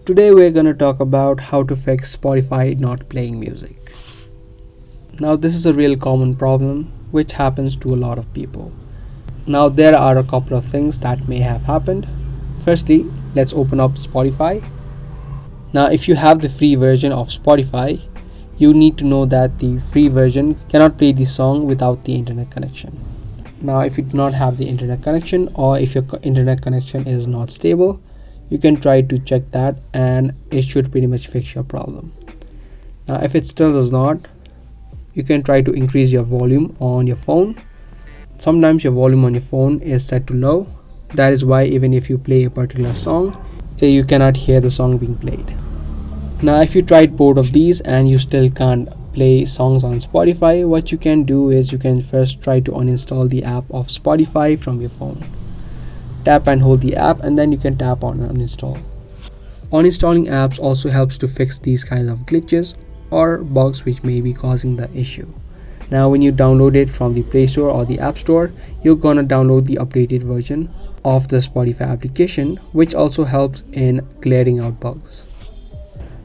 Today we're going to talk about how to fix Spotify not playing music. Now this is a real common problem which happens to a lot of people. Now there are a couple of things that may have happened. Firstly, let's open up Spotify. Now if you have the free version of Spotify, you need to know that the free version cannot play the song without the internet connection. Now if you do not have the internet connection, or if your internet connection is not stable, you can try to check that and it should pretty much fix your problem. Now if it still does not, you can try to increase your volume on your phone. Sometimes your volume on your phone is set to low. That is why even if you play a particular song, you cannot hear the song being played. Now if you tried both of these and you still can't play songs on Spotify, what you can do is you can first try to uninstall the app of Spotify from your phone. Tap and hold the app and then you can tap on uninstall. Uninstalling apps also helps to fix these kinds of glitches or bugs which may be causing the issue. Now when you download it from the Play Store or the App Store, you're gonna download the updated version of the Spotify application, which also helps in clearing out bugs.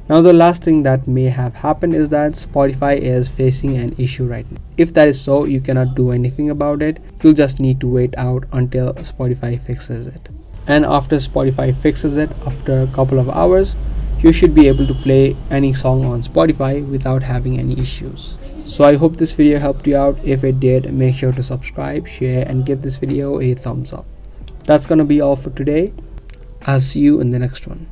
Now the last thing that may have happened is that Spotify is facing an issue right now. If that is so, you cannot do anything about it. You'll just need to wait out until Spotify fixes it. And after Spotify fixes it, after a couple of hours, you should be able to play any song on Spotify without having any issues. So I hope this video helped you out. If it did, make sure to subscribe, share, and give this video a thumbs up. That's gonna be all for today. I'll see you in the next one.